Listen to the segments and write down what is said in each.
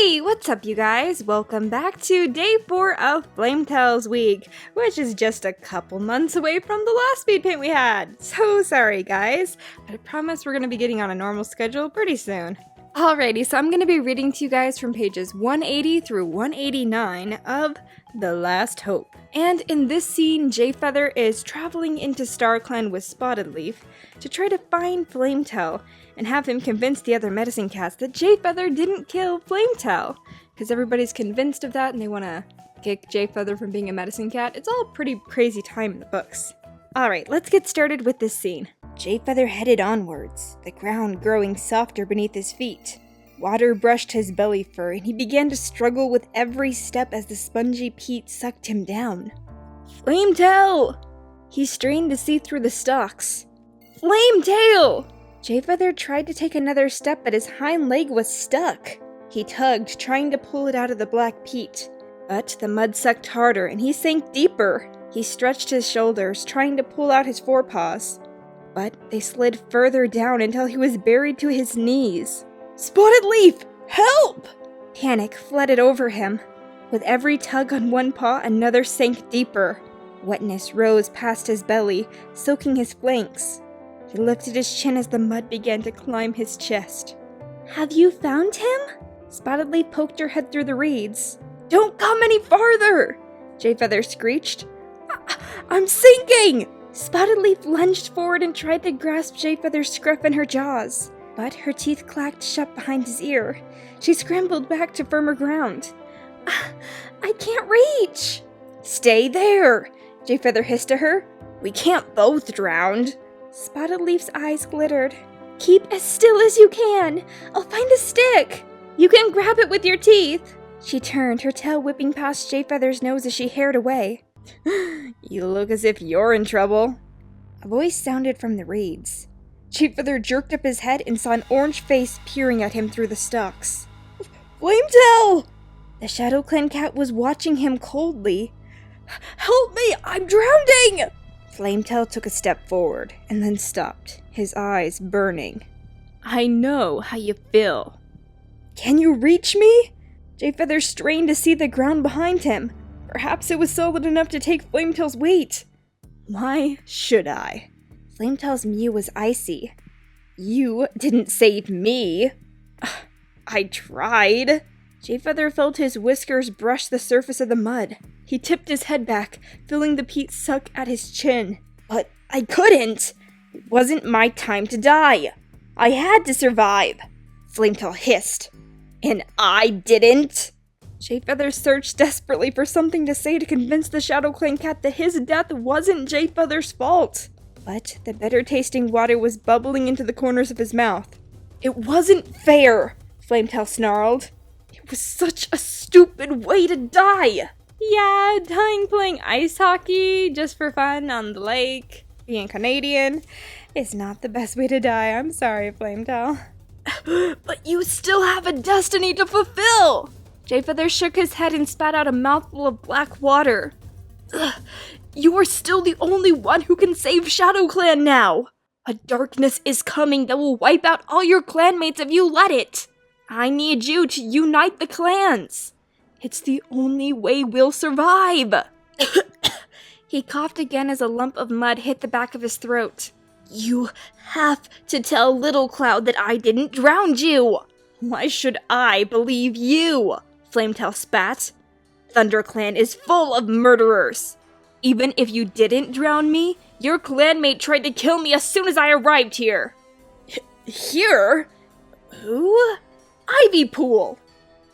Hey, what's up you guys? Welcome back to day 4 of Flametail's week, which is just a couple months away from the last speed paint we had. So sorry guys, but I promise we're going to be getting on a normal schedule pretty soon. Alrighty, so I'm going to be reading to you guys from pages 180 through 189 of The Last Hope. And in this scene, Jayfeather is traveling into StarClan with Spotted Leaf to try to find Flametail and have him convince the other medicine cats that Jayfeather didn't kill Flametail. Because everybody's convinced of that and they want to kick Jayfeather from being a medicine cat. It's all a pretty crazy time in the books. Alright, let's get started with this scene. Jayfeather headed onwards, the ground growing softer beneath his feet. Water brushed his belly fur, and he began to struggle with every step as the spongy peat sucked him down. Flametail! He strained to see through the stalks. Flametail! Jayfeather tried to take another step, but his hind leg was stuck. He tugged, trying to pull it out of the black peat. But the mud sucked harder, and he sank deeper. He stretched his shoulders, trying to pull out his forepaws. But they slid further down until he was buried to his knees. Spotted Leaf! Help! Panic flooded over him. With every tug on one paw, another sank deeper. Wetness rose past his belly, soaking his flanks. He lifted his chin as the mud began to climb his chest. Have you found him? Spotted Leaf poked her head through the reeds. Don't come any farther! Jayfeather screeched. I'm sinking! Spotted Leaf lunged forward and tried to grasp Jayfeather's scruff in her jaws, but her teeth clacked shut behind his ear. She scrambled back to firmer ground. I can't reach! Stay there! Jayfeather hissed to her. We can't both drown. Spotted Leaf's eyes glittered. Keep as still as you can. I'll find a stick. You can grab it with your teeth. She turned, her tail whipping past Jayfeather's nose as she hared away. You look as if you're in trouble. A voice sounded from the reeds. Jayfeather jerked up his head and saw an orange face peering at him through the stalks. Flametail! The ShadowClan cat was watching him coldly. Help me! I'm drowning! Flametail took a step forward and then stopped, his eyes burning. I know how you feel. Can you reach me? Jayfeather strained to see the ground behind him. Perhaps it was solid enough to take Flametail's weight. Why should I? Flametail's mew was icy. You didn't save me. I tried. Jayfeather felt his whiskers brush the surface of the mud. He tipped his head back, feeling the peat suck at his chin. But I couldn't. It wasn't my time to die. I had to survive. Flametail hissed. And I didn't. Jayfeather searched desperately for something to say to convince the ShadowClan cat that his death wasn't Jayfeather's fault. But the bitter-tasting water was bubbling into the corners of his mouth. It wasn't fair, Flametail snarled. It was such a stupid way to die. Yeah, dying playing ice hockey just for fun on the lake, being Canadian, is not the best way to die. I'm sorry, Flametail. But you still have a destiny to fulfill! Jayfeather shook his head and spat out a mouthful of black water. Ugh, you are still the only one who can save ShadowClan now! A darkness is coming that will wipe out all your clanmates if you let it! I need you to unite the clans! It's the only way we'll survive! He coughed again as a lump of mud hit the back of his throat. You have to tell Little Cloud that I didn't drown you! Why should I believe you? Flametail spat. ThunderClan is full of murderers. Even if you didn't drown me, your clanmate tried to kill me as soon as I arrived here. Here? Who? Ivy Pool!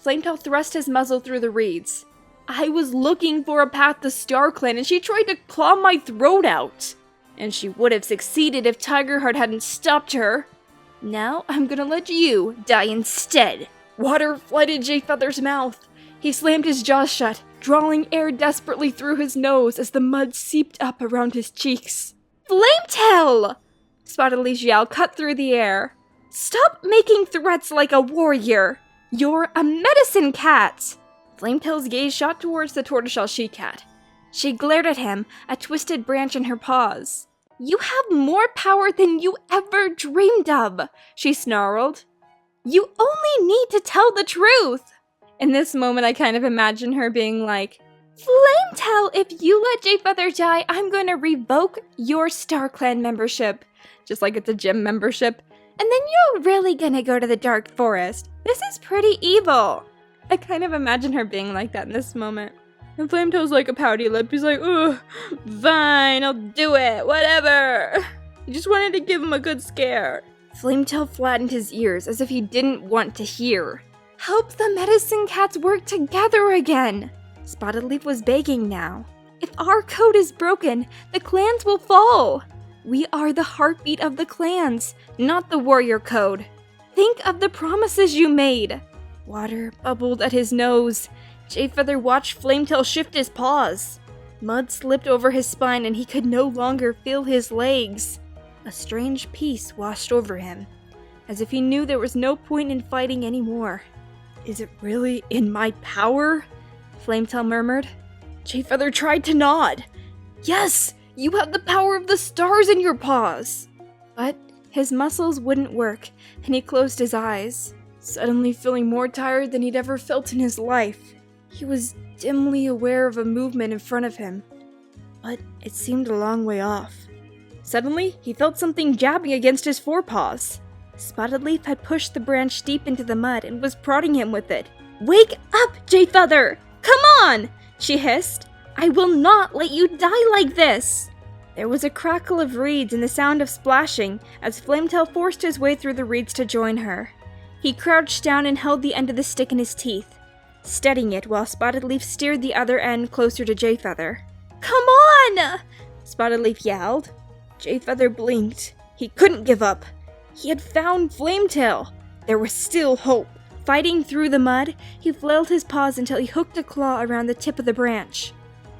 Flametail thrust his muzzle through the reeds. I was looking for a path to StarClan and she tried to claw my throat out. And she would have succeeded if Tigerheart hadn't stopped her. Now I'm gonna let you die instead. Water flooded Jayfeather's mouth. He slammed his jaws shut, drawing air desperately through his nose as the mud seeped up around his cheeks. Flametail! Spotted Leaf's yell cut through the air. Stop making threats like a warrior! You're a medicine cat! Flametail's gaze shot towards the tortoiseshell she-cat. She glared at him, a twisted branch in her paws. You have more power than you ever dreamed of, she snarled. You only need to tell the truth. In this moment, I kind of imagine her being like, Flametail, if you let Jayfeather die, I'm going to revoke your Star Clan membership. Just like it's a gym membership. And then you're really gonna go to the Dark Forest. This is pretty evil. I kind of imagine her being like that in this moment. And Flametail's like a pouty lip. He's like, ugh, fine, I'll do it, whatever. I just wanted to give him a good scare. Flametail flattened his ears as if he didn't want to hear. Help the medicine cats work together again. Spotted Leaf was begging now. If our code is broken, the clans will fall. We are the heartbeat of the clans, not the warrior code. Think of the promises you made. Water bubbled at his nose. Jayfeather watched Flametail shift his paws. Mud slipped over his spine and he could no longer feel his legs. A strange peace washed over him, as if he knew there was no point in fighting anymore. Is it really in my power? Flametail murmured. Jayfeather tried to nod. Yes, you have the power of the stars in your paws. But his muscles wouldn't work, and he closed his eyes, suddenly feeling more tired than he'd ever felt in his life. He was dimly aware of a movement in front of him, but it seemed a long way off. Suddenly, he felt something jabbing against his forepaws. Spotted Leaf had pushed the branch deep into the mud and was prodding him with it. Wake up, Jayfeather! Come on! She hissed. I will not let you die like this! There was a crackle of reeds and the sound of splashing as Flametail forced his way through the reeds to join her. He crouched down and held the end of the stick in his teeth, steadying it while Spotted Leaf steered the other end closer to Jayfeather. Come on! Spotted Leaf yelled. Jayfeather blinked. He couldn't give up. He had found Flametail. There was still hope. Fighting through the mud, he flailed his paws until he hooked a claw around the tip of the branch.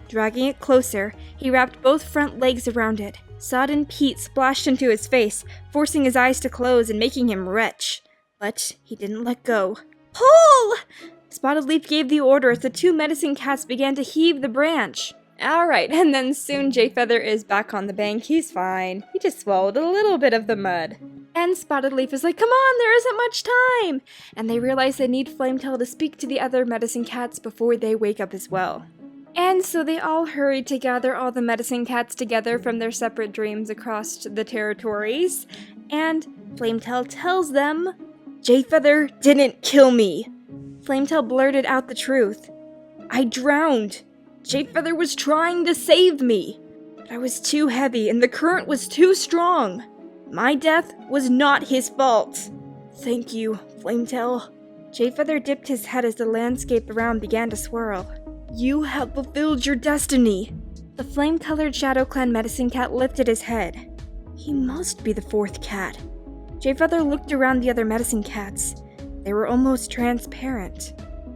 Dragging it closer, he wrapped both front legs around it. Sodden peat splashed into his face, forcing his eyes to close and making him retch. But he didn't let go. Pull! Spotted Leaf gave the order as the two medicine cats began to heave the branch. Alright, and then soon Jayfeather is back on the bank. He's fine. He just swallowed a little bit of the mud. And Spotted Leaf is like, come on, there isn't much time! And they realize they need Flametail to speak to the other medicine cats before they wake up as well. And so they all hurried to gather all the medicine cats together from their separate dreams across the territories. And Flametail tells them, Jayfeather didn't kill me. Flametail blurted out the truth. I drowned. Jayfeather was trying to save me. But I was too heavy and the current was too strong. My death was not his fault. Thank you, Flametail. Jayfeather dipped his head as the landscape around began to swirl. You have fulfilled your destiny. The flame-colored Shadow Clan medicine cat lifted his head. He must be the fourth cat. Jayfeather looked around the other medicine cats. They were almost transparent.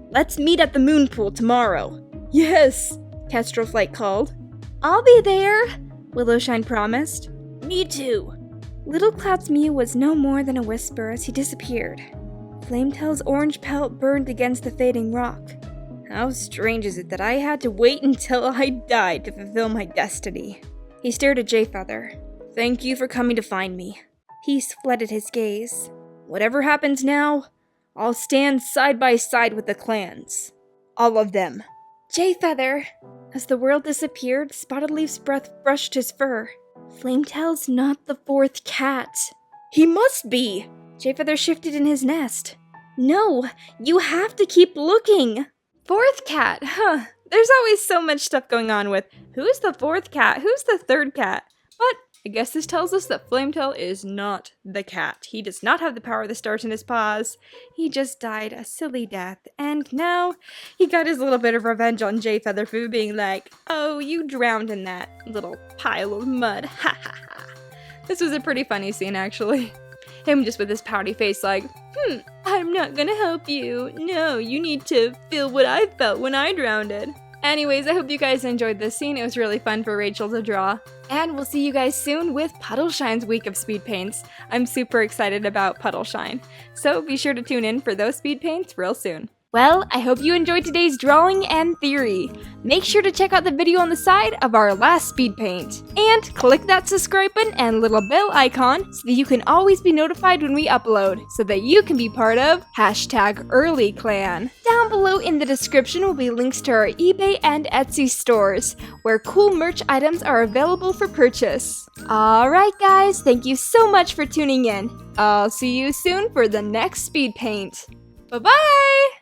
Let's meet at the moon pool tomorrow. Yes, Kestrelflight called. I'll be there, Willowshine promised. Me too. Little Cloud's mew was no more than a whisper as he disappeared. Flametail's orange pelt burned against the fading rock. How strange is it that I had to wait until I died to fulfill my destiny? He stared at Jayfeather. Thank you for coming to find me. Peace flooded his gaze. Whatever happens now, I'll stand side by side with the clans. All of them. Jayfeather! As the world disappeared, Spotted Leaf's breath brushed his fur. Flametail's not the fourth cat. He must be! Jayfeather shifted in his nest. No, you have to keep looking! Fourth cat, huh. There's always so much stuff going on with who's the fourth cat, who's the third cat. But I guess this tells us that Flametail is not the cat. He does not have the power of the stars in his paws. He just died a silly death. And now he got his little bit of revenge on Jayfeather for being like, oh, you drowned in that little pile of mud. Ha ha ha. This was a pretty funny scene, actually. Him just with his pouty face like, I'm not gonna help you. No, you need to feel what I felt when I drowned. Anyways, I hope you guys enjoyed this scene. It was really fun for Rachel to draw. And we'll see you guys soon with Puddleshine's week of speed paints. I'm super excited about Puddleshine. So be sure to tune in for those speed paints real soon. Well, I hope you enjoyed today's drawing and theory. Make sure to check out the video on the side of our last speed paint. And click that subscribe button and little bell icon so that you can always be notified when we upload, so that you can be part of #EarlyClan. Down below in the description will be links to our eBay and Etsy stores, where cool merch items are available for purchase. Alright guys, thank you so much for tuning in. I'll see you soon for the next speed paint. Bye-bye!